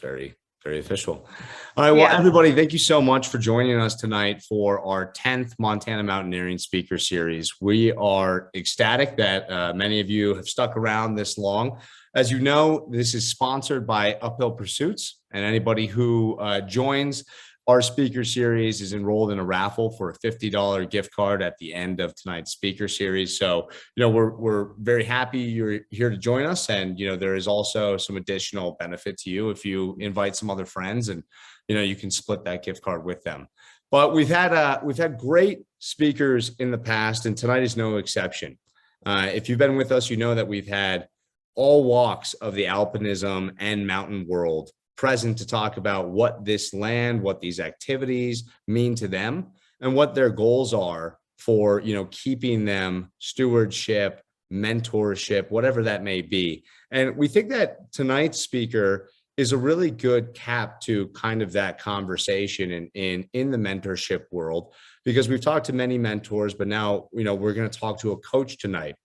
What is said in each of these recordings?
Very, very official. All right. Well, Yeah. everybody, thank you so much for joining us tonight for our 10th Montana Mountaineering Speaker Series. We are ecstatic that many of you have stuck around this long. As you know, this is sponsored by Uphill Pursuits, and anybody who joins our speaker series is enrolled in a raffle for a $50 gift card at the end of tonight's speaker series. So, we're very happy you're here to join us. And, there is also some additional benefit to you if you invite some other friends, and, you can split that gift card with them. But we've had great speakers in the past, and tonight is no exception. If you've been with us, you know that we've had all walks of the alpinism and mountain world present to talk about what this land, what these activities mean to them, and what their goals are for, keeping them stewardship, mentorship, whatever that may be. And we think that tonight's speaker is a really good cap to kind of that conversation in the mentorship world, because we've talked to many mentors, but now, we're going to talk to a coach tonight.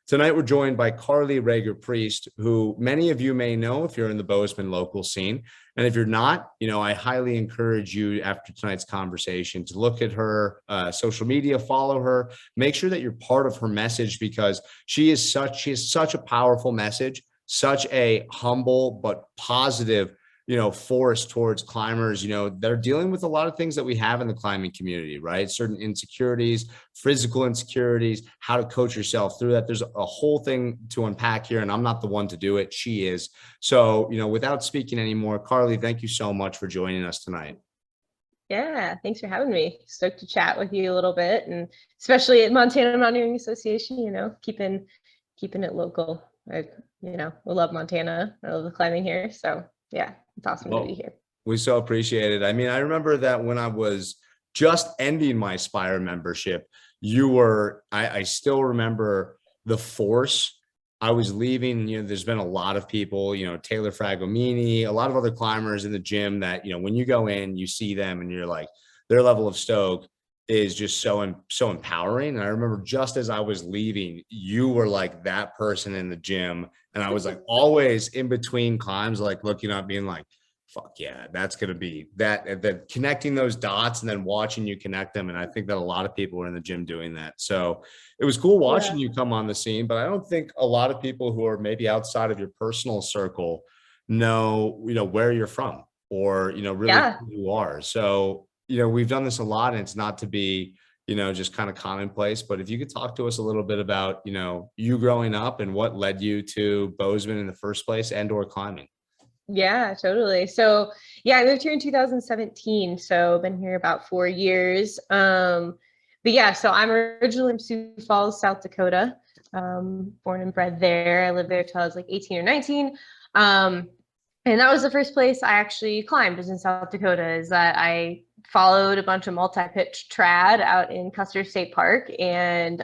Tonight, we're joined by Carly Rager-Priest, who many of you may know if you're in the Bozeman local scene. And if you're not, I highly encourage you after tonight's conversation to look at her social media, follow her, make sure that you're part of her message, because she has such a powerful message, such a humble but positive force towards climbers, that are dealing with a lot of things that we have in the climbing community, right? Certain insecurities, physical insecurities, how to coach yourself through that. There's a whole thing to unpack here, and I'm not the one to do it. She is. So, without speaking anymore, Carly, thank you so much for joining us tonight. Yeah, thanks for having me. Stoked to chat with you a little bit, and especially at Montana Mountaineering Association, keeping it local. We love Montana. I love the climbing here. So yeah, it's awesome to be here. We so appreciate it. I mean, I remember that when I was just ending my Spire membership, I still remember the force. I was leaving, there's been a lot of people, Taylor Fragomini, a lot of other climbers in the gym that, when you go in, you see them and you're like, their level of stoke is just so empowering. And I remember just as I was leaving, you were like that person in the gym. And I was like always in between climbs, like looking up, being like, fuck yeah, that's going to be that connecting those dots and then watching you connect them. And I think that a lot of people were in the gym doing that. So it was cool watching you come on the scene, but I don't think a lot of people who are maybe outside of your personal circle know, where you're from or, really who you are. So, we've done this a lot, and it's not to be, just kind of commonplace, but if you could talk to us a little bit about, you growing up and what led you to Bozeman in the first place and or climbing. Yeah, totally. So yeah, I moved here in 2017. So I've been here about 4 years. But yeah, so I'm originally from Sioux Falls, South Dakota, born and bred there. I lived there till I was like 18 or 19. And that was the first place I actually climbed, was in South Dakota. Is that I followed a bunch of multi-pitch trad out in Custer State Park. And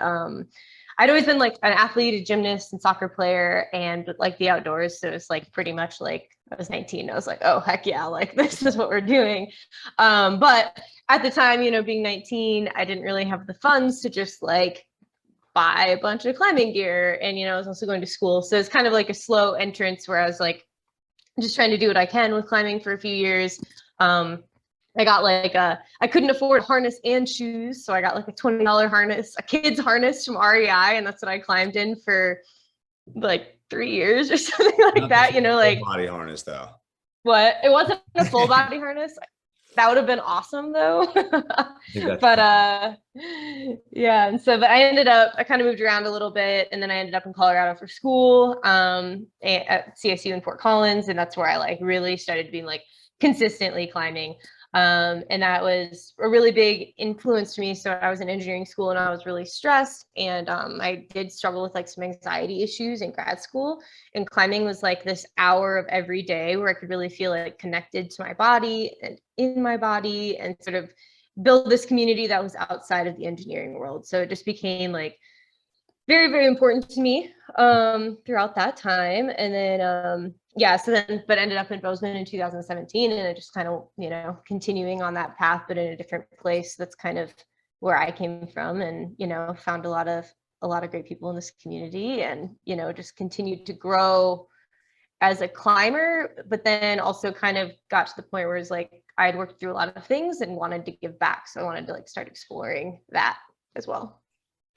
I'd always been like an athlete, a gymnast and soccer player, and like the outdoors. So it's like pretty much like I was 19. I was like, oh, heck yeah, like this is what we're doing. But at the time, being 19, I didn't really have the funds to just like buy a bunch of climbing gear. And, I was also going to school. So it's kind of like a slow entrance where I was like, just trying to do what I can with climbing for a few years. I got like I couldn't afford harness and shoes. So I got like a $20 harness, a kid's harness from REI. And that's what I climbed in for like 3 years or something like that, like body harness though. What? It wasn't a full body harness. That would have been awesome though. But yeah, and so but I kind of moved around a little bit, and then I ended up in Colorado for school at CSU in Fort Collins, and that's where I like really started being like consistently climbing. And that was a really big influence to me. So I was in engineering school and I was really stressed, and I did struggle with like some anxiety issues in grad school, and climbing was like this hour of every day where I could really feel like connected to my body and in my body, and sort of build this community that was outside of the engineering world. So it just became like very, very important to me throughout that time. And then but ended up in Bozeman in 2017, and I just kind of, continuing on that path, but in a different place. That's kind of where I came from, and, found a lot of great people in this community, and, just continued to grow as a climber, but then also kind of got to the point where it's like I had worked through a lot of things and wanted to give back. So I wanted to like start exploring that as well.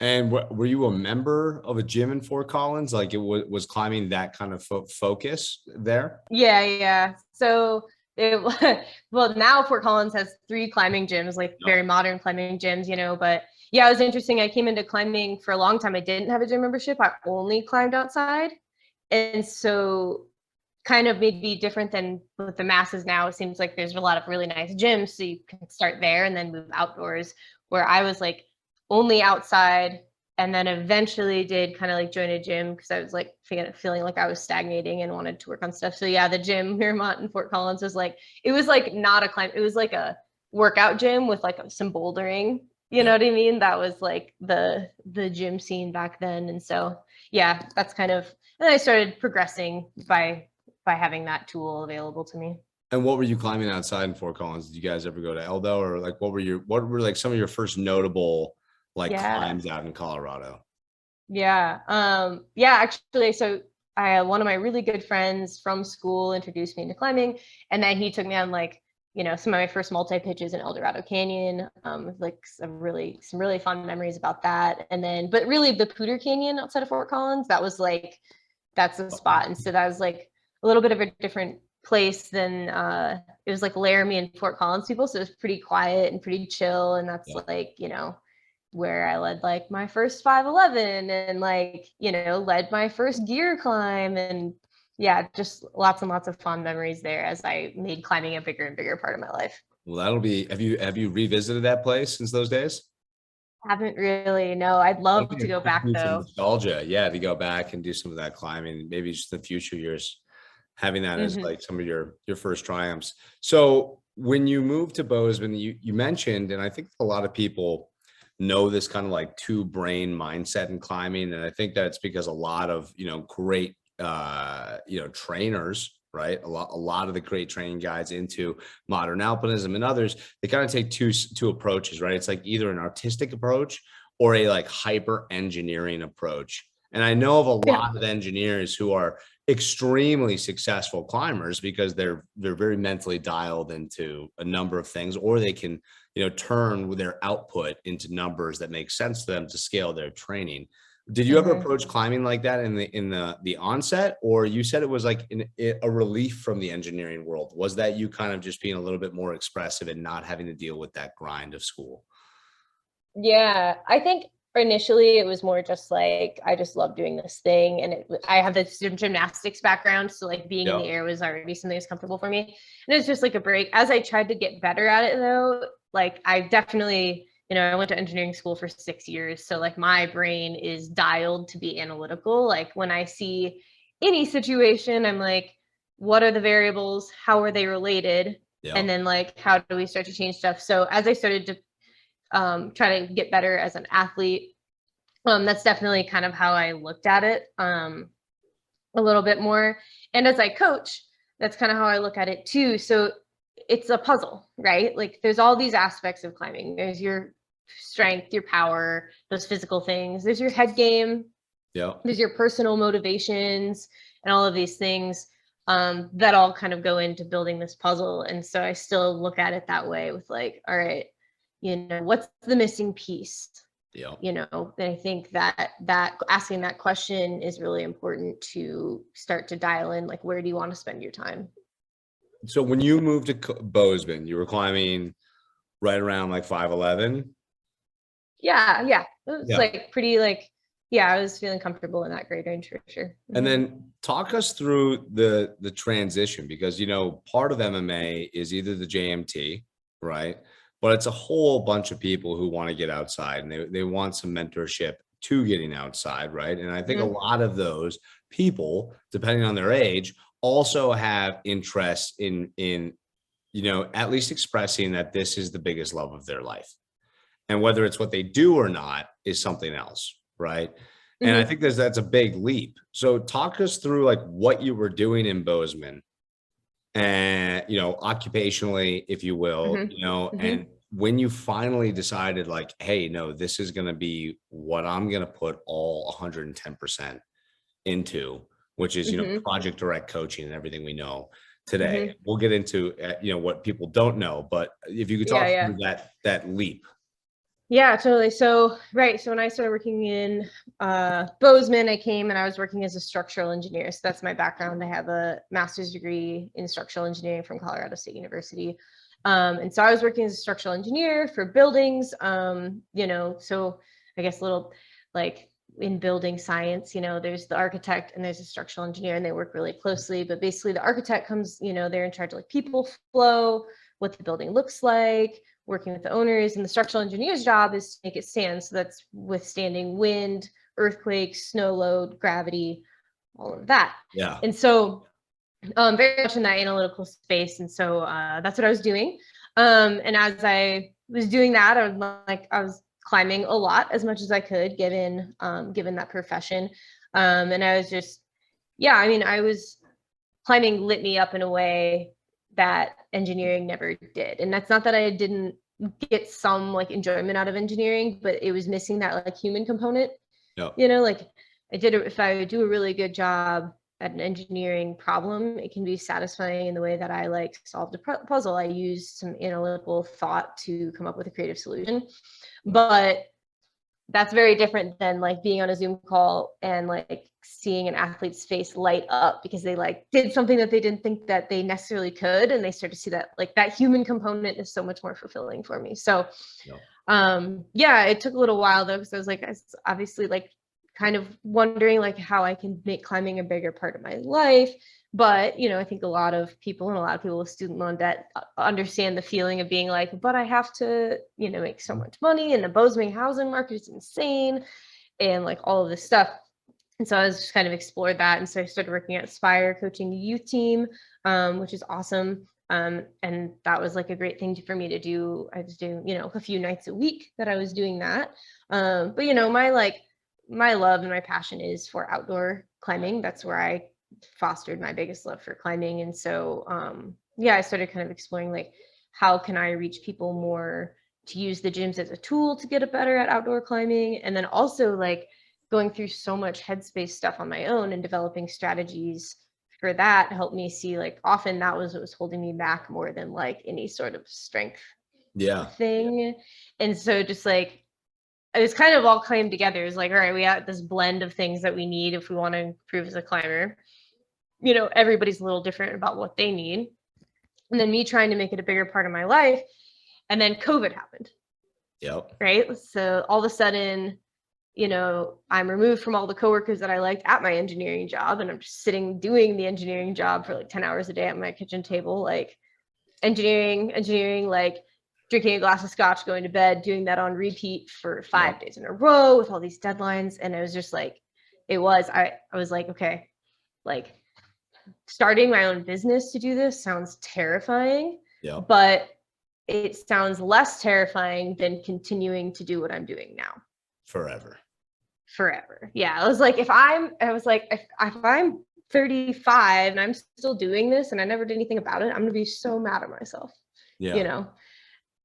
And were you a member of a gym in Fort Collins? Like it was climbing that kind of focus there? Yeah, yeah. So it well, now Fort Collins has 3 climbing gyms, like No. very modern climbing gyms, you know, but yeah, it was interesting. I came into climbing for a long time. I didn't have a gym membership. I only climbed outside. And so kind of maybe different than with the masses now, it seems like there's a lot of really nice gyms, so you can start there and then move outdoors, where I was like only outside, and then eventually did kind of like join a gym because I was like feeling like I was stagnating and wanted to work on stuff. So yeah, the gym Miramont in Fort Collins was like, it was like not a climb, it was like a workout gym with like some bouldering, you know what I mean? That was like the gym scene back then. And so yeah, that's kind of, and I started progressing by having that tool available to me. And what were you climbing outside in Fort Collins? Did you guys ever go to Eldo, or like what were like some of your first notable like Yeah. climbs out in Colorado? Yeah. Yeah, actually, so I one of my really good friends from school introduced me to climbing, and then he took me on like, you know, some of my first multi pitches in El Dorado Canyon. Like some really fun memories about that. And then, but really the Poudre Canyon outside of Fort Collins, that was like, that's the spot. And so that was like a little bit of a different place than it was like Laramie and Fort Collins people. So it was pretty quiet and pretty chill. And that's like, you know, where I led like my first 511 and like, you know, led my first gear climb. And yeah, just lots and lots of fond memories there as I made climbing a bigger and bigger part of my life. Well, that'll be, have you revisited that place since those days? Haven't really, no. I'd That'll love be to a go cool back piece of though. nostalgia. Yeah, to go back and do some of that climbing, maybe just in the future years, having that as like some of your first triumphs. So when you moved to Bozeman, you mentioned, and I think a lot of people know this kind of like two brain mindset in climbing. And I think that it's because a lot of, great, trainers, right? A lot of the great training guides into modern alpinism and others, they kind of take two approaches, right? It's like either an artistic approach or a like hyper engineering approach. And I know of a lot of engineers who are extremely successful climbers because they're very mentally dialed into a number of things, or they can, turn their output into numbers that make sense to them to scale their training. Did you ever approach climbing like that in the onset, or you said it was like a relief from the engineering world? Was that you kind of just being a little bit more expressive and not having to deal with that grind of school? Yeah, I think initially it was more just like I just love doing this thing, and I have this gymnastics background, so like being in the air was already something that's comfortable for me, and it's just like a break. As I tried to get better at it, though, like I definitely, I went to engineering school for 6 years, so like my brain is dialed to be analytical. Like when I see any situation, I'm like, what are the variables? How are they related? And then like, how do we start to change stuff? So as I started to try to get better as an athlete, that's definitely kind of how I looked at it a little bit more. And as I coach, that's kind of how I look at it too. So it's a puzzle, right? Like there's all these aspects of climbing. There's your strength, your power, those physical things. There's your head game. There's your personal motivations and all of these things that all kind of go into building this puzzle. And so I still look at it that way with like, all right, what's the missing piece? And I think that asking that question is really important to start to dial in, like, where do you want to spend your time? So when you moved to Bozeman, you were climbing right around like 5'11"? Yeah. It was like pretty like, yeah, I was feeling comfortable in that grade range for sure. And then talk us through the transition, because, part of MMA is either the JMT, right? But it's a whole bunch of people who want to get outside, and they want some mentorship to getting outside, right? And I think a lot of those people, depending on their age, also have interest in at least expressing that this is the biggest love of their life. And whether it's what they do or not is something else, right? And I think that's a big leap. So talk us through like what you were doing in Bozeman and, occupationally, if you will, and when you finally decided like, hey, no, this is going to be what I'm going to put all 110% into. which is, Mm-hmm. project direct coaching and everything we know today. Mm-hmm. We'll get into, what people don't know, but if you could Yeah, talk yeah. through that leap. Yeah, totally. So, right. So when I started working in Bozeman, I came and I was working as a structural engineer. So that's my background. I have a master's degree in structural engineering from Colorado State University. And so I was working as a structural engineer for buildings, so I guess a little like in building science, there's the architect and there's a structural engineer, and they work really closely. But basically the architect comes, they're in charge of like people flow, what the building looks like, working with the owners, and the structural engineer's job is to make it stand. So that's withstanding wind, earthquakes, snow load, gravity, all of that. Yeah. And so very much in that analytical space. And so that's what I was doing. And as I was doing that, I was climbing a lot as much as I could, given that profession. And I was just, I was climbing lit me up in a way that engineering never did. And that's not that I didn't get some like enjoyment out of engineering, but it was missing that like human component. Yep. Like if I do a really good job at an engineering problem, it can be satisfying in the way that I like solved a puzzle. I used some analytical thought to come up with a creative solution. But that's very different than like being on a Zoom call and like seeing an athlete's face light up because they like did something that they didn't think that they necessarily could, and they start to see that like that human component is so much more fulfilling for me. So it took a little while though, because I was like, I was obviously like kind of wondering like how I can make climbing a bigger part of my life. But, I think a lot of people with student loan debt understand the feeling of being like, but I have to, make so much money, and the Bozeman housing market is insane, and like all of this stuff. And so I was just kind of explored that. And so I started working at Aspire, coaching the youth team, which is awesome. And that was like a great thing for me to do. I was doing, a few nights a week that I was doing that. But, my love and my passion is for outdoor climbing. That's where I fostered my biggest love for climbing. And so I started kind of exploring like how can I reach people more to use the gyms as a tool to get better at outdoor climbing, and then also like going through so much headspace stuff on my own and developing strategies for that helped me see like often that was what was holding me back more than like any sort of strength thing. And so just like it was kind of all came together. It's like, all right, we have this blend of things that we need if we want to improve as a climber. Everybody's a little different about what they need. And then me trying to make it a bigger part of my life. And then COVID happened. Yep. Right. So all of a sudden, I'm removed from all the coworkers that I liked at my engineering job. And I'm just sitting doing the engineering job for like 10 hours a day at my kitchen table, like engineering, like drinking a glass of scotch, going to bed, doing that on repeat for 5 days in a row with all these deadlines. And it was just like, I was like, okay, like starting my own business to do this sounds terrifying, but it sounds less terrifying than continuing to do what I'm doing now. Forever. Yeah. I was like, if I'm 35 and I'm still doing this and I never did anything about it, I'm going to be so mad at myself,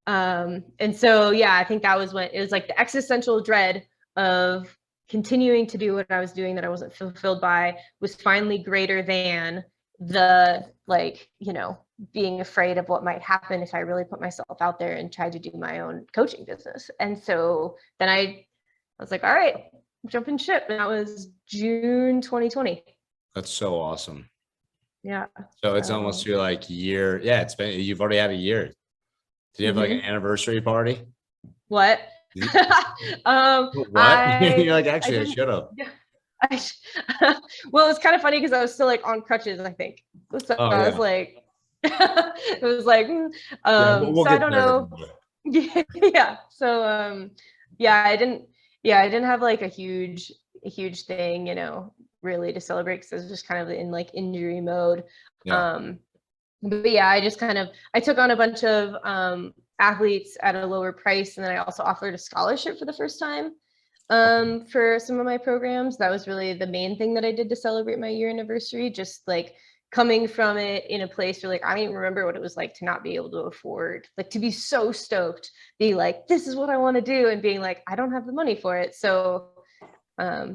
And so, I think that was when it was like the existential dread of continuing to do what I was doing that I wasn't fulfilled by was finally greater than the like, being afraid of what might happen if I really put myself out there and tried to do my own coaching business. And so then I was like, all right, jumping ship. And that was June 2020. That's so awesome. Yeah. So it's almost your like year. Yeah, you've already had a year. Did you have like an anniversary party? What? What? You're like, actually, I should have. Well, it's kind of funny because I was still like on crutches, I think. So I was like, it was like, we'll so I don't know. Yeah. So, I didn't have like a huge thing, really to celebrate because I was just kind of in like injury mode. But I just I took on a bunch of athletes at a lower price, and then I also offered a scholarship for the first time for some of my programs. That was really the main thing that I did to celebrate my year anniversary, just like coming from it in a place where like I don't even remember what it was like to not be able to afford, like to be so stoked, be like, this is what I want to do, and being like, I don't have the money for it. So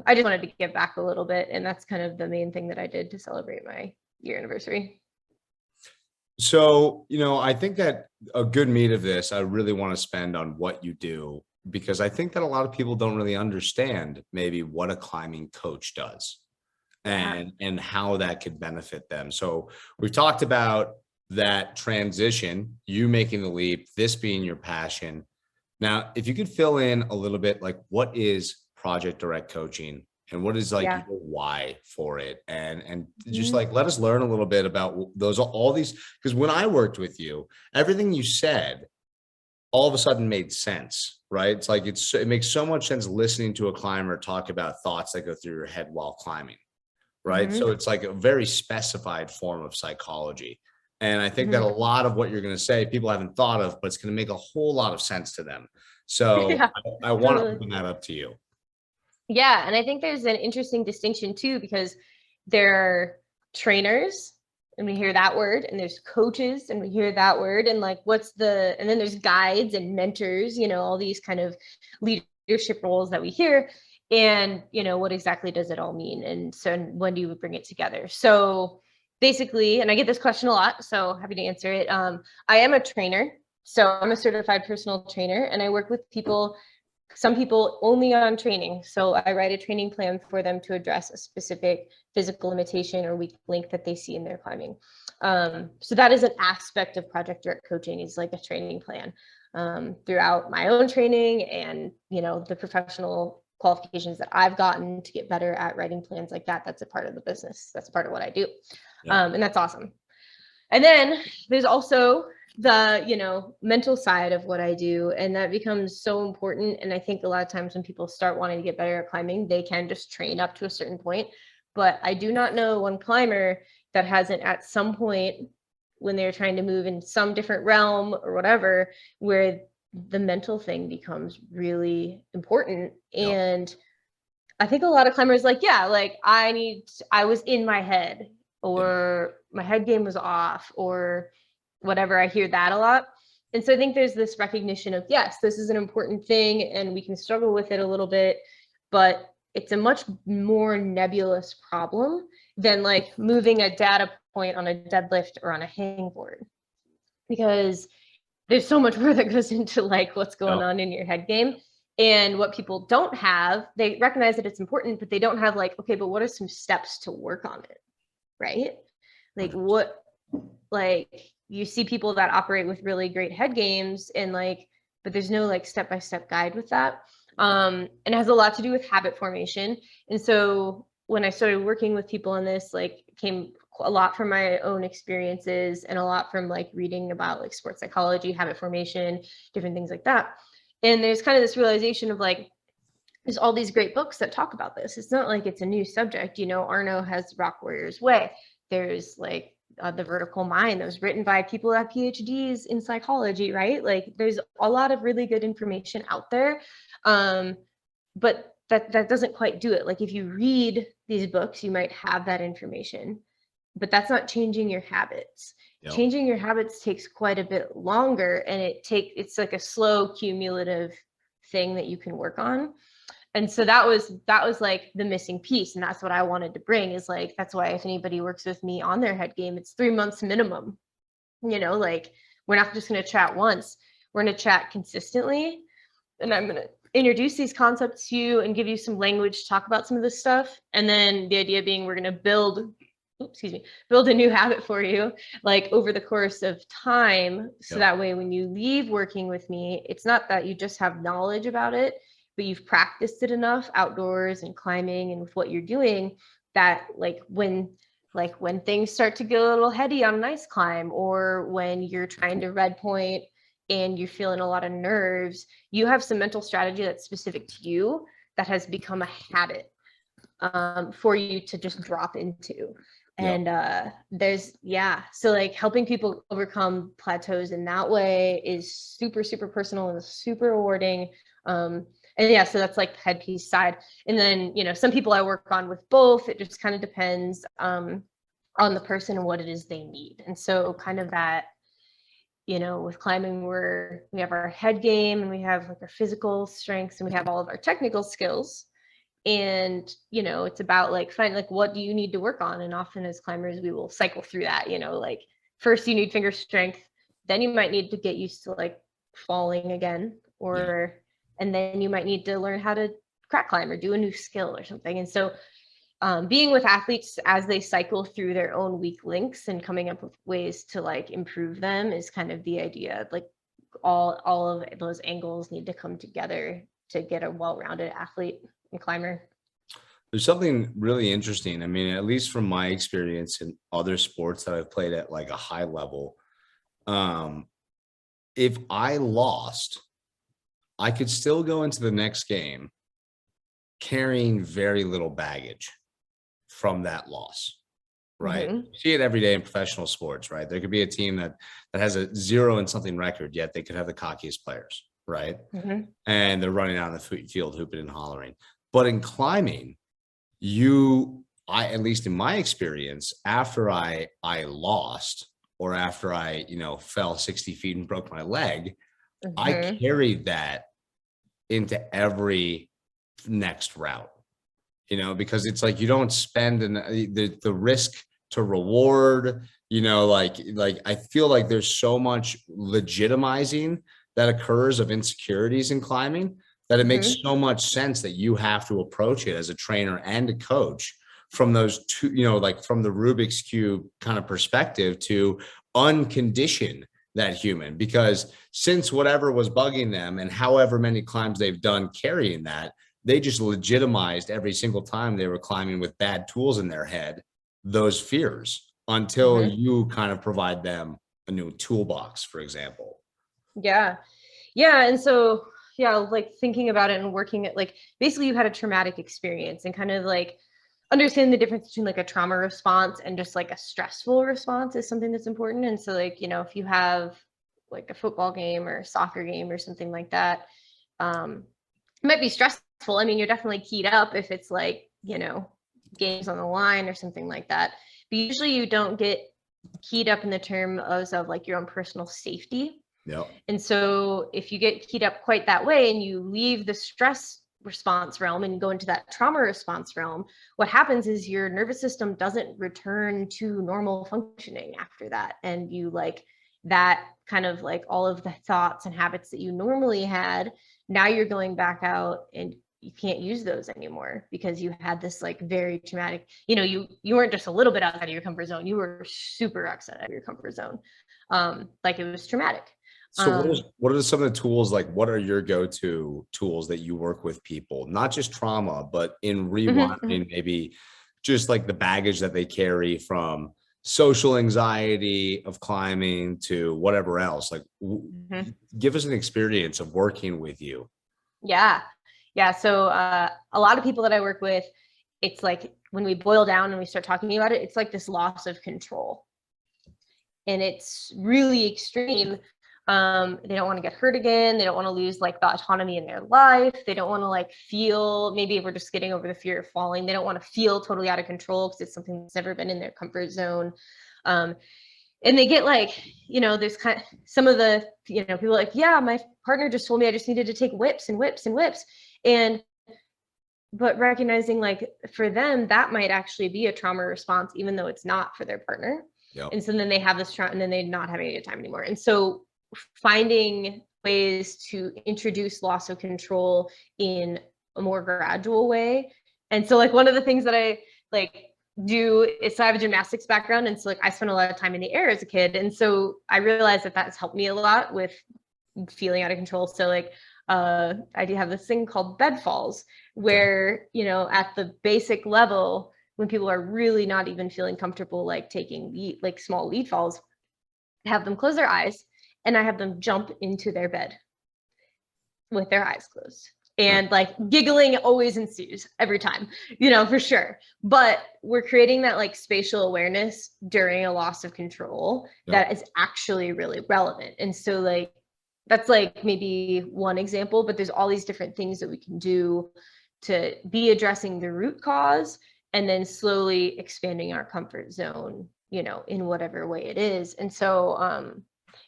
I just wanted to give back a little bit, and that's kind of the main thing that I did to celebrate my year anniversary. So, I think that a good meat of this, I really want to spend on what you do, because I think that a lot of people don't really understand maybe what a climbing coach does Yeah. and how that could benefit them. So we've talked about that transition, you making the leap, this being your passion. Now, if you could fill in a little bit, like what is Project Direct Coaching and what is like Yeah. your why for it? And just Mhm. like let us learn a little bit about those, all these, because when I worked with you, everything you said all of a sudden made sense, right? It's like it makes so much sense listening to a climber talk about thoughts that go through your head while climbing, right? So Mhm. it's like a very specified form of psychology. And I think that a Mhm. lot of what you're going to say, people haven't thought of, but it's going to make a whole lot of sense to them. So Yeah, I want to totally. open that up to you. Yeah, and I think there's an interesting distinction too, because there are trainers, and we hear that word, and there's coaches, and we hear that word, and like and then there's guides and mentors, all these kind of leadership roles that we hear. And what exactly does it all mean? And so when do you bring it together? So basically, and I get this question a lot, so happy to answer it. I am a trainer. So I'm a certified personal trainer, and I work with people, some people only on training. So I write a training plan for them to address a specific physical limitation or weak link that they see in their climbing. So that is an aspect of Project Direct Coaching, is like a training plan throughout my own training and, the professional qualifications that I've gotten to get better at writing plans like that. That's a part of the business. That's part of what I do. Yeah. And that's awesome. And then there's also the mental side of what I do, and that becomes so important. And I think a lot of times when people start wanting to get better at climbing, they can just train up to a certain point. But I do not know one climber that hasn't at some point, when they're trying to move in some different realm or whatever, where the mental thing becomes really important. Yeah. And I think a lot of climbers like I was in my head, Yeah. or my head game was off, or whatever. I hear that a lot. And so I think there's this recognition of, yes, this is an important thing and we can struggle with it a little bit, but it's a much more nebulous problem than like moving a data point on a deadlift or on a hangboard, because there's so much more that goes into like what's going Yeah. on in your head game. And what people don't have, they recognize that it's important, but they don't have like, okay, but what are some steps to work on it? Right? Like 100%. like you see people that operate with really great head games, and like, but there's no like step-by-step guide with that. And it has a lot to do with habit formation. And so when I started working with people on this, like, came a lot from my own experiences and a lot from like reading about like sports psychology, habit formation, different things like that. And there's kind of this realization of like, there's all these great books that talk about this. It's not like it's a new subject. Arno has Rock Warrior's Way. There's like The Vertical Mind that was written by people that have PhDs in psychology, right? Like there's a lot of really good information out there. But that doesn't quite do it. Like if you read these books, you might have that information, but that's not changing your habits. Yeah. Changing your habits takes quite a bit longer, and it's like a slow cumulative thing that you can work on. And so that was like the missing piece, and that's what I wanted to bring, is like, that's why if anybody works with me on their head game, it's 3 months minimum. Like, we're not just going to chat once, we're going to chat consistently, and I'm going to introduce these concepts to you and give you some language to talk about some of this stuff. And then the idea being, we're going to build a new habit for you, like over the course of time. So that way, when you leave working with me, it's not that you just have knowledge about it, but you've practiced it enough outdoors and climbing and with what you're doing, that when things start to get a little heady on an ice climb, or when you're trying to red point and you're feeling a lot of nerves, you have some mental strategy that's specific to you that has become a habit for you to just drop into. And so like helping people overcome plateaus in that way is super, super personal and super rewarding. So that's like the headpiece side. And then, some people I work on with both. It just kind of depends on the person and what it is they need. And so kind of that, with climbing, we have our head game, and we have like our physical strengths, and we have all of our technical skills. And, it's about like finding like, what do you need to work on? And often as climbers, we will cycle through that, like first you need finger strength, then you might need to get used to like falling again, and then you might need to learn how to crack climb or do a new skill or something. And so being with athletes as they cycle through their own weak links and coming up with ways to like improve them is kind of the idea. Like all of those angles need to come together to get a well-rounded athlete and climber. There's something really interesting. I mean, at least from my experience in other sports that I've played at like a high level, if I lost, I could still go into the next game carrying very little baggage from that loss, right? Mm-hmm. You see it every day in professional sports, right? There could be a team that has a 0 and something record, yet they could have the cockiest players, right? Mm-hmm. And they're running out on the field hooping and hollering. But in climbing, at least in my experience, after I lost, or after I, fell 60 feet and broke my leg, Mm-hmm. I carried that into every next route, because it's like, you don't spend the risk to reward, like I feel like there's so much legitimizing that occurs of insecurities in climbing that it makes so much sense that you have to approach it as a trainer and a coach from those two, like from the Rubik's Cube kind of perspective to uncondition that human, because since whatever was bugging them and however many climbs they've done carrying that, they just legitimized every single time they were climbing with bad tools in their head, those fears, until you kind of provide them a new toolbox, for example. Yeah. And so, like thinking about it and working at like, basically you had a traumatic experience and kind of like understand the difference between like a trauma response and just like a stressful response is something that's important. And so like, if you have like a football game or a soccer game or something like that, it might be stressful. I mean, you're definitely keyed up if it's like, games on the line or something like that. But usually you don't get keyed up in the terms of like your own personal safety. Yep. And so if you get keyed up quite that way and you leave the stress response realm and go into that trauma response realm, what happens is your nervous system doesn't return to normal functioning after that. And you like that kind of like all of the thoughts and habits that you normally had, now you're going back out and you can't use those anymore because you had this like very traumatic, you weren't just a little bit outside of your comfort zone, you were super outside of your comfort zone. Like it was traumatic. So what are some of the tools, like what are your go-to tools that you work with people, not just trauma, but in rewinding maybe just like the baggage that they carry from social anxiety of climbing to whatever else, like give us an experience of working with you. Yeah. So a lot of people that I work with, it's like when we boil down and we start talking about it, it's like this loss of control. And it's really extreme. They don't want to get hurt again. They don't want to lose like the autonomy in their life. They don't want to like feel, maybe if we're just getting over the fear of falling, they don't want to feel totally out of control because it's something that's never been in their comfort zone. And they get like, there's kind of some of the, people like, yeah, my partner just told me I just needed to take whips and whips and whips. But recognizing like for them, that might actually be a trauma response, even though it's not for their partner. Yep. And so then they have this trauma and then they're not having a good time anymore. And so finding ways to introduce loss of control in a more gradual way. And so like one of the things that I like do is, so I have a gymnastics background. And so like I spent a lot of time in the air as a kid. And so I realized that that's helped me a lot with feeling out of control. So like I do have this thing called bed falls where, at the basic level, when people are really not even feeling comfortable, like taking like small lead falls, I have them close their eyes and I have them jump into their bed with their eyes closed. And like giggling always ensues every time, for sure. But we're creating that like spatial awareness during a loss of control that is actually really relevant. And so like, that's like maybe one example, but there's all these different things that we can do to be addressing the root cause and then slowly expanding our comfort zone, in whatever way it is. And so,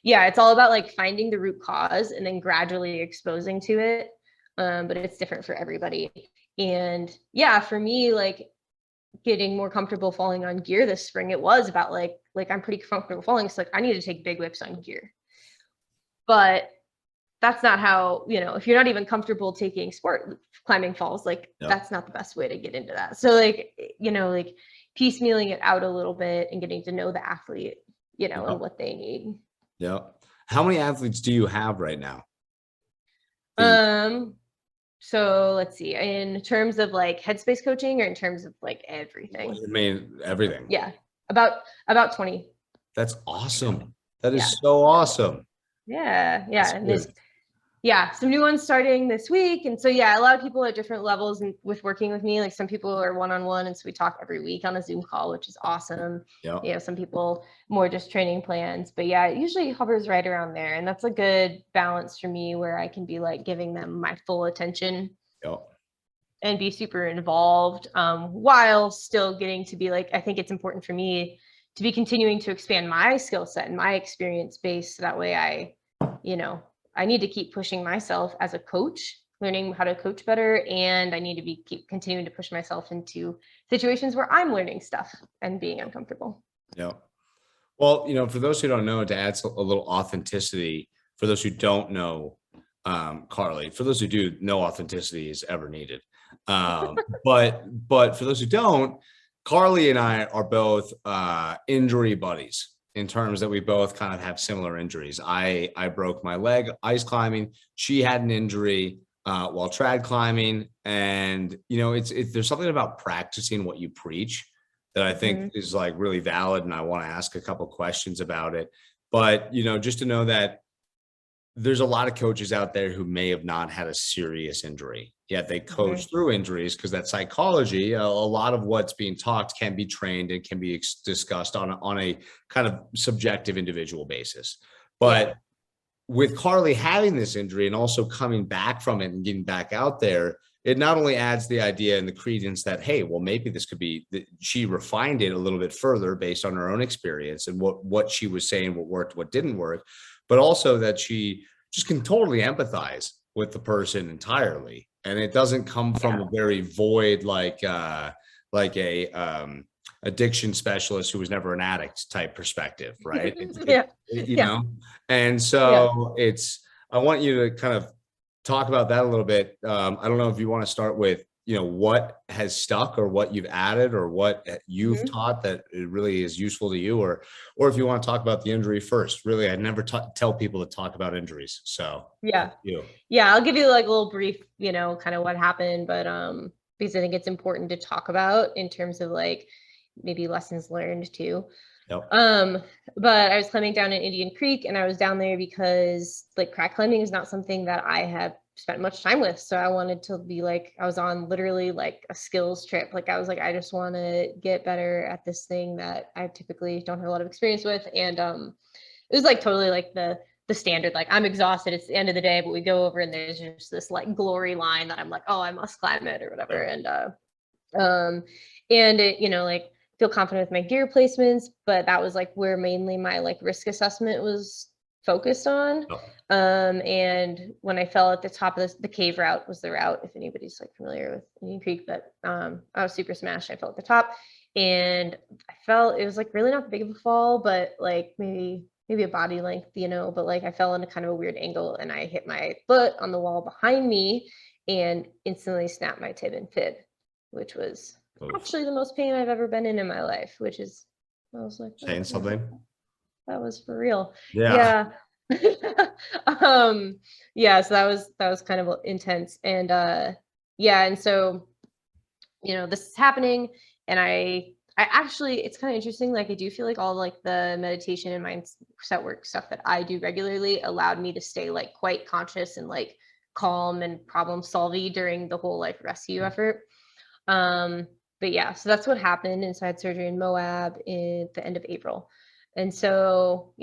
it's all about like finding the root cause and then gradually exposing to it. But it's different for everybody. And yeah, for me, like getting more comfortable falling on gear this spring, it was about like I'm pretty comfortable falling. So like I need to take big whips on gear. But that's not how, if you're not even comfortable taking sport climbing falls, like that's not the best way to get into that. So like, like piecemealing it out a little bit and getting to know the athlete, and what they need. Yeah. How many athletes do you have right now? So let's see, in terms of like headspace coaching or in terms of like everything? I mean, everything. Yeah. About 20. That's awesome. That is so awesome. Yeah. Yeah. And there's some new ones starting this week. And so, yeah, a lot of people at different levels and with working with me, like some people are one-on-one. And so we talk every week on a Zoom call, which is awesome. Yeah. Some people more just training plans, but yeah, it usually hovers right around there. And that's a good balance for me where I can be like giving them my full attention and be super involved, while still getting to be like, I think it's important for me to be continuing to expand my skill set and my experience base. So that way I need to keep pushing myself as a coach, learning how to coach better, and I need to keep continuing to push myself into situations where I'm learning stuff and being uncomfortable. Yeah. Well, for those who don't know, to add a little authenticity, for those who don't know, Carly, for those who do, no authenticity is ever needed. But for those who don't, Carly and I are both injury buddies, in terms that we both kind of have similar injuries. I broke my leg ice climbing. She had an injury while trad climbing. And, there's something about practicing what you preach that I think is like really valid. And I want to ask a couple questions about it. But, just to know that there's a lot of coaches out there who may have not had a serious injury, yet they coach through injuries, because that psychology, a lot of what's being taught can be trained and can be discussed on a kind of subjective individual basis. But with Carly having this injury and also coming back from it and getting back out there, it not only adds the idea and the credence that, hey, well, maybe this could be, she refined it a little bit further based on her own experience and what she was saying, what worked, what didn't work, but also that she just can totally empathize with the person entirely. And it doesn't come from a very void, like a addiction specialist who was never an addict type perspective, right? And so I want you to kind of talk about that a little bit. I don't know if you want to start with, what has stuck or what you've added or what you've taught that it really is useful to you, or if you want to talk about the injury first. Really, I never tell people to talk about injuries. So I'll give you like a little brief, kind of what happened, but because I think it's important to talk about in terms of like maybe lessons learned too. But I was climbing down in Indian Creek, and I was down there because like crack climbing is not something that I have spent much time with. So I wanted to be like, I was on literally like a skills trip. Like I was like, I just want to get better at this thing that I typically don't have a lot of experience with. And it was like totally like the standard, like I'm exhausted, it's the end of the day, but we go over and there's just this like glory line that I'm like, oh, I must climb it or whatever. And it, like feel confident with my gear placements, but that was like where mainly my like risk assessment was focused on. And when I fell at the top of the cave route was the route, if anybody's like familiar with Indian Creek, but I was super smashed. I fell at the top and I fell, it was like really not big of a fall, but like maybe a body length, but like I fell in a kind of a weird angle and I hit my foot on the wall behind me and instantly snapped my tib and fib, which was actually the most pain I've ever been in my life, which is, I was like, saying something. That was for real. Yeah. So that was kind of intense. And and so this is happening, and I actually, it's kind of interesting, like I do feel like all like the meditation and mindset work stuff that I do regularly allowed me to stay like quite conscious and like calm and problem solving during the whole like rescue effort. But yeah, so that's what happened. And so I had surgery in Moab in the end of April. And so,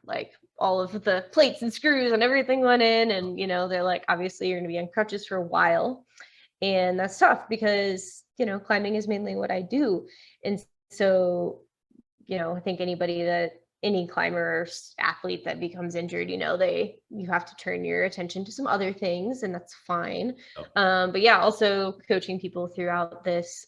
like all of the plates and screws and everything went in, and, they're like, obviously you're going to be on crutches for a while. And that's tough because, climbing is mainly what I do. And so, I think anybody that any climber or athlete that becomes injured, you have to turn your attention to some other things, and that's fine. But yeah, also coaching people throughout this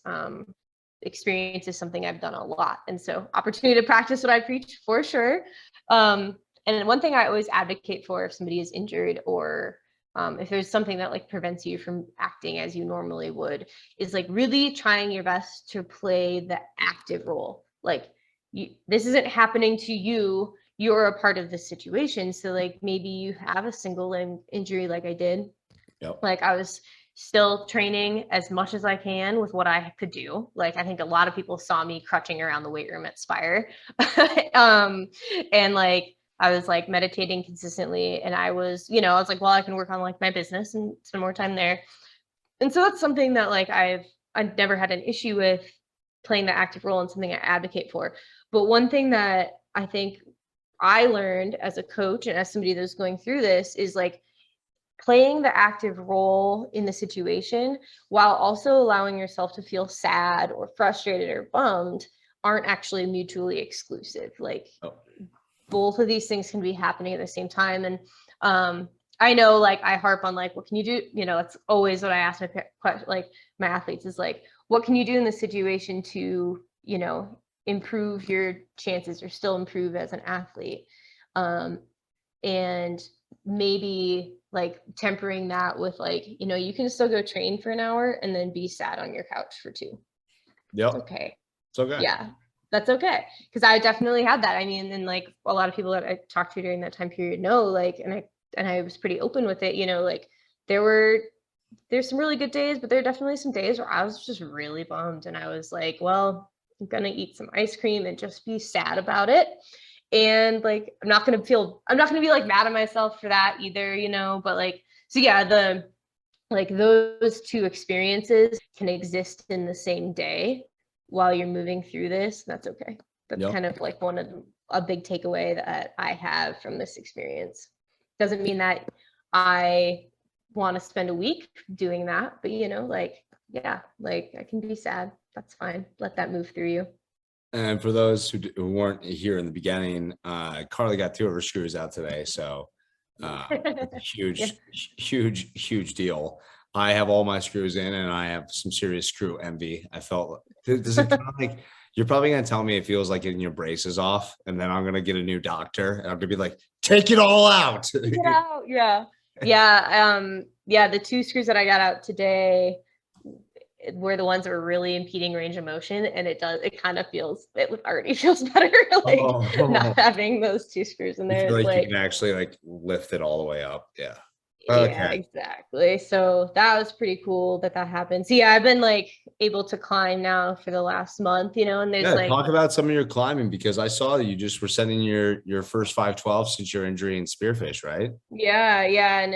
experience is something I've done a lot. And so opportunity to practice what I preach for sure. And one thing I always advocate for if somebody is injured, or if there's something that like prevents you from acting as you normally would, is like really trying your best to play the active role. Like this isn't happening to you, you're a part of the situation. So like maybe you have a single limb injury like I did. Like I was still training as much as I can with what I could do. Like I think a lot of people saw me crutching around the weight room at Spire. And like I was like meditating consistently, and I was like, well, I can work on like my business and spend more time there. And so that's something that like I've never had an issue with, playing the active role, and something I advocate for. But one thing that I think I learned as a coach and as somebody that's going through this is like playing the active role in the situation while also allowing yourself to feel sad or frustrated or bummed aren't actually mutually exclusive. Like both of these things can be happening at the same time. And I know like I harp on like, what can you do? It's always what I ask my athletes is like, what can you do in this situation to, improve your chances or still improve as an athlete? And maybe like tempering that with like, you can still go train for an hour and then be sad on your couch for 2. Yep. Okay. It's okay. Yeah, that's okay. Because I definitely had that. I mean, and like a lot of people that I talked to during that time period know, like, and I was pretty open with it, like there's some really good days, but there are definitely some days where I was just really bummed. And I was like, well, I'm going to eat some ice cream and just be sad about it. And like, I'm not going to be like mad at myself for that either, but like, so yeah, those two experiences can exist in the same day while you're moving through this. That's okay. That's kind of like a big takeaway that I have from this experience. Doesn't mean that I want to spend a week doing that, but I can be sad. That's fine. Let that move through you. And for those who weren't here in the beginning, Carly got 2 of her screws out today. So huge deal. I have all my screws in, and I have some serious screw envy. I felt, does it kind of like, you're probably going to tell me it feels like getting your braces off, and then I'm going to get a new doctor and I'm going to be like, take it all out. Take it out. Yeah. Yeah. The 2 screws that I got out today were the ones that were really impeding range of motion, and it already feels better like not having those 2 screws in there. You feel like you can actually like lift it all the way up. Yeah. Okay. Yeah, exactly. So that was pretty cool that happened. So yeah, I've been like able to climb now for the last month, and there's talk about some of your climbing, because I saw that you just were sending your first 512 since your injury in Spearfish, right? Yeah. And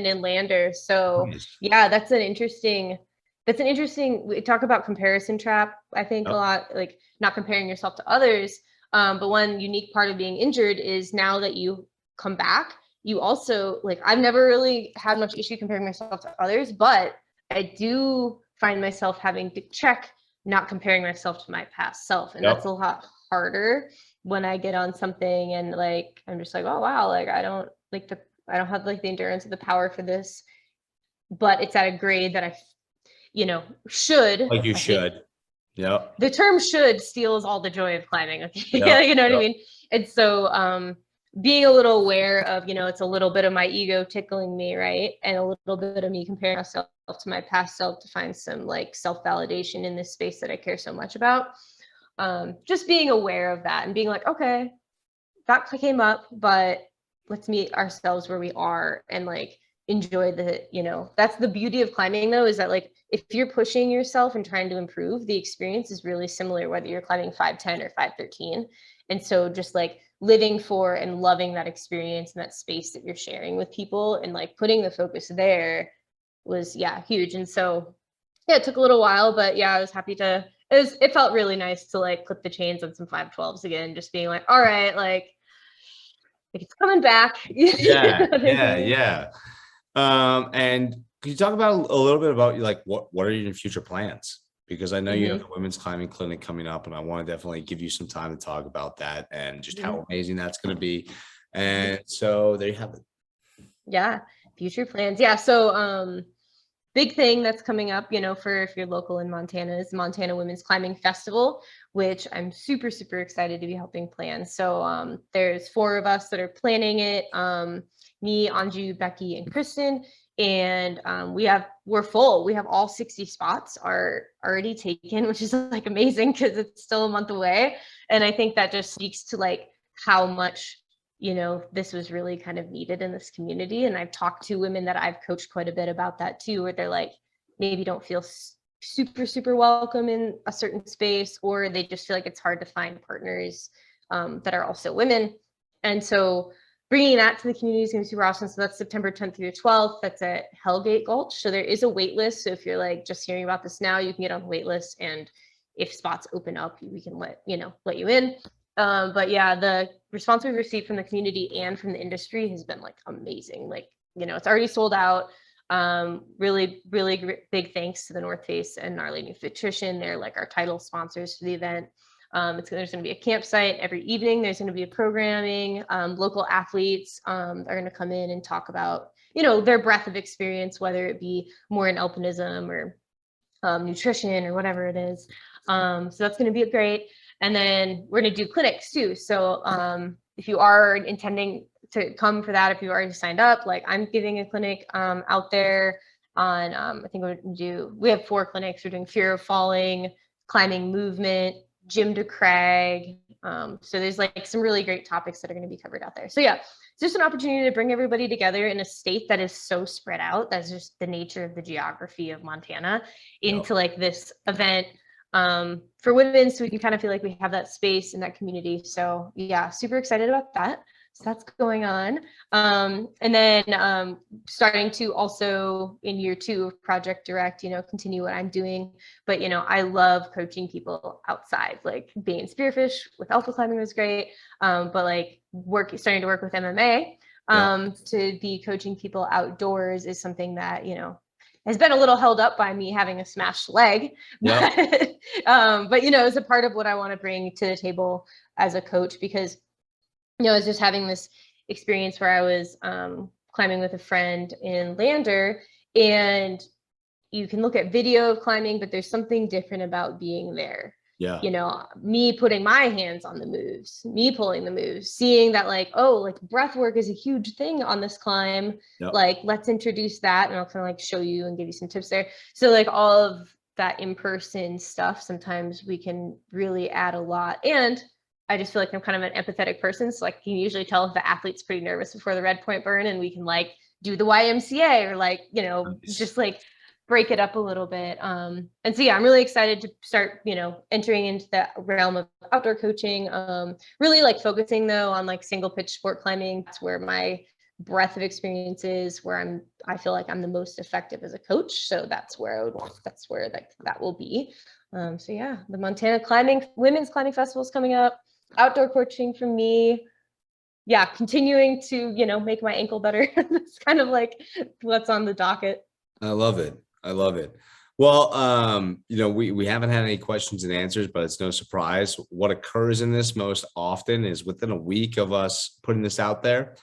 in Lander. So yeah, that's an interesting, we talk about comparison trap, I think a lot, like not comparing yourself to others. But one unique part of being injured is now that you come back, you also like, I've never really had much issue comparing myself to others, but I do find myself having to check not comparing myself to my past self. And that's a lot harder when I get on something and like, I'm just like, oh, wow. Like, I don't have like the endurance or the power for this, but it's at a grade that I should. Like you should. Yeah. The term should steals all the joy of climbing. Okay. You know what I mean? And so, being a little aware of, it's a little bit of my ego tickling me, right? And a little bit of me comparing myself to my past self to find some like self-validation in this space that I care so much about. Just being aware of that and being like, okay, that came up, but let's meet ourselves where we are and like enjoy that's the beauty of climbing though, is that like, if you're pushing yourself and trying to improve, the experience is really similar, whether you're climbing 510 or 513. And so just like living for and loving that experience and that space that you're sharing with people and like putting the focus there was huge. And so it took a little while, but I was happy it felt really nice to like clip the chains on some 512s again, just being like, all right, like it's coming back. Yeah. And can you talk about a little bit about like what are your future plans? because I know you have Mhm. the women's climbing clinic coming up, and I want to definitely give you some time to talk about that and just Mhm. how amazing that's going to be. Mhm. And so there you have it. Yeah, future plans. Yeah, so big thing that's coming up, for if you're local in Montana is the Montana Women's Climbing Festival, which I'm super, super excited to be helping plan. So there's 4 of us that are planning it. Me, Anju, Becky, and Kristen. And we're full. We have all 60 spots are already taken, which is like amazing because it's still a month away. And I think that just speaks to like how much this was really kind of needed in this community. And I've talked to women that I've coached quite a bit about that too, where they're like, maybe don't feel super, super welcome in a certain space, or they just feel like it's hard to find partners that are also women. And so bringing that to the community is going to be super awesome. So that's September 10th through the 12th. That's at Hellgate Gulch. So there is a wait list. So if you're like just hearing about this now, you can get on the wait list, and if spots open up, we can let you in. But yeah, the response we've received from the community and from the industry has been like amazing. Like, it's already sold out. Really, really big thanks to the North Face and Gnarly Nutrition. They're like our title sponsors for the event. There's going to be a campsite every evening. There's going to be a programming. Local athletes are going to come in and talk about, their breadth of experience, whether it be more in alpinism or nutrition or whatever it is. So that's going to be great. And then we're going to do clinics too. So if you are intending to come for that, if you already signed up, like I'm giving a clinic out there on, I think we have 4 clinics. We're doing fear of falling, climbing movement, gym to crag. So there's like some really great topics that are going to be covered out there. So yeah, it's just an opportunity to bring everybody together in a state that is so spread out. That's just the nature of the geography of Montana, into like this event for women, so we can kind of feel like we have that space in that community. So yeah, super excited about that. So that's going on. And then starting to also in year 2 of Project Direct, continue what I'm doing. But, I love coaching people outside, like being spearfish with alpha climbing was great. But like starting to work with MMA to be coaching people outdoors is something that, has been a little held up by me having a smashed leg. But, it's a part of what I want to bring to the table as a coach, because I was just having this experience where I was climbing with a friend in Lander, and you can look at video of climbing, but there's something different about being there. Yeah. Me putting my hands on the moves, me pulling the moves, seeing that like, oh, like breath work is a huge thing on this climb. Like, let's introduce that. And I'll kind of like show you and give you some tips there. So like all of that in-person stuff, sometimes we can really add a lot. And I just feel like I'm kind of an empathetic person. So like, you can usually tell if the athlete's pretty nervous before the red point burn, and we can like do the YMCA or like, just like break it up a little bit. And so, yeah, I'm really excited to start, entering into the realm of outdoor coaching, really like focusing though on like single pitch sport climbing. That's where my breadth of experience is, where I feel like I'm the most effective as a coach. So that's where that will be. So yeah, the Montana Women's Climbing Festival is coming up, outdoor coaching from me. Yeah, continuing to, make my ankle better. That's kind of like what's on the docket. I love it. I love it. Well, we haven't had any questions and answers, but it's no surprise. What occurs in this most often is within a week of us putting this out there,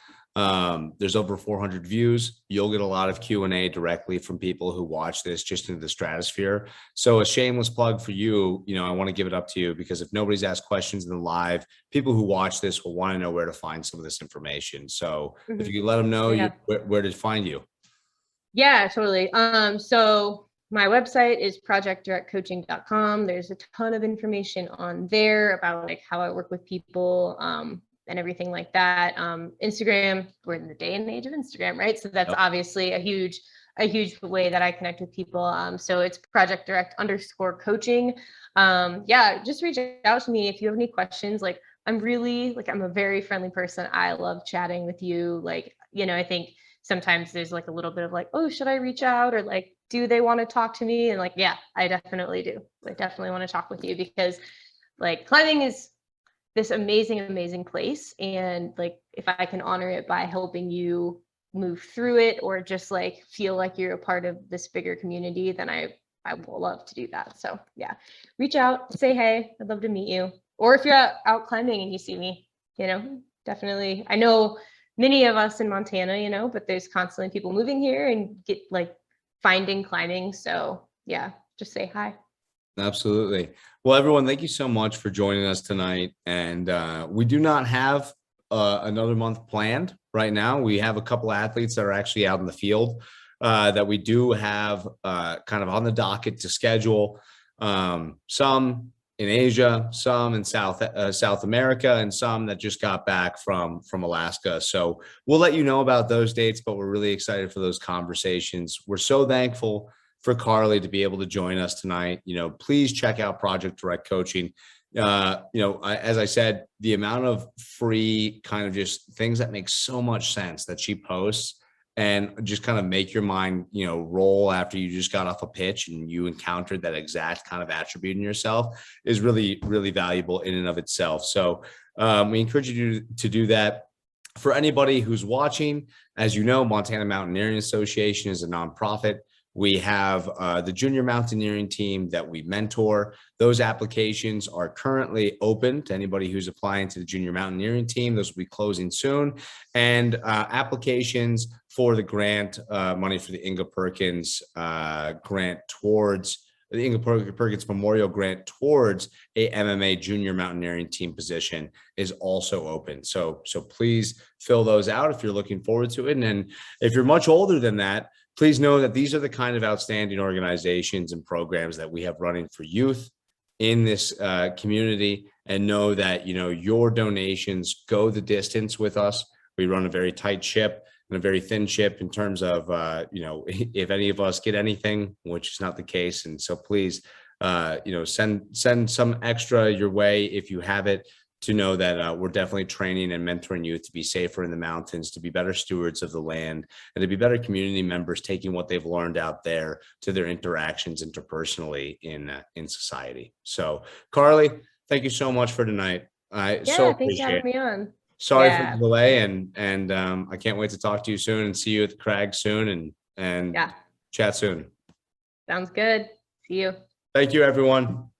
there's over 400 views. You'll get a lot of Q&A directly from people who watch this just into the stratosphere. So a shameless plug for you, I want to give it up to you, because if nobody's asked questions in the live, people who watch this will want to know where to find some of this information. So if you could let them know where to find you. Yeah, totally. So my website is projectdirectcoaching.com. There's a ton of information on there about like how I work with people and everything like that. Instagram, we're in the day and age of Instagram, right? So that's obviously a huge way that I connect with people. So it's projectdirect_coaching. Just reach out to me if you have any questions. Like I'm a very friendly person. I love chatting with you. Like, I think sometimes there's like a little bit of like, oh, should I reach out, or like, do they want to talk to me? And like, yeah, I definitely do. I definitely want to talk with you, because like climbing is this amazing, amazing place. And like, if I can honor it by helping you move through it, or just like feel like you're a part of this bigger community, then I I will love to do that. So yeah, reach out, say hey, I'd love to meet you. Or if you're out climbing and you see me, definitely. I know many of us in Montana, but there's constantly people moving here and get like finding climbing. So yeah, just say hi. Absolutely. Well, everyone, thank you so much for joining us tonight. And we do not have another month planned right now. We have a couple athletes that are actually out in the field that we do have kind of on the docket to schedule. Some in Asia, some in South America, and some that just got back from Alaska. So we'll let you know about those dates, but we're really excited for those conversations. We're so thankful for Carly to be able to join us tonight. Please check out Project Direct Coaching. As I said, the amount of free kind of just things that make so much sense that she posts and just kind of make your mind, roll after you just got off a pitch and you encountered that exact kind of attribute in yourself is really, really valuable in and of itself. So we encourage you to do that. For anybody who's watching, as you know, Montana Mountaineering Association is a nonprofit. We have the junior mountaineering team that we mentor. Those applications are currently open to anybody who's applying to the junior mountaineering team. Those will be closing soon. And applications for the grant money for the Inga Perkins grant towards the Inga Perkins Memorial Grant towards a MMA junior mountaineering team position is also open. So please fill those out if you're looking forward to it. And if you're much older than that, please know that these are the kind of outstanding organizations and programs that we have running for youth in this community, and know that, your donations go the distance with us. We run a very tight ship and a very thin ship in terms of, if any of us get anything, which is not the case. And so please, send some extra your way if you have it, to know that we're definitely training and mentoring youth to be safer in the mountains, to be better stewards of the land, and to be better community members, taking what they've learned out there to their interactions interpersonally in society. So, Carly, thank you so much for tonight. I so Thanks for having appreciate me on. Sorry for the delay, and I can't wait to talk to you soon and see you at the Crag soon, and chat soon. Sounds good. See you. Thank you, everyone.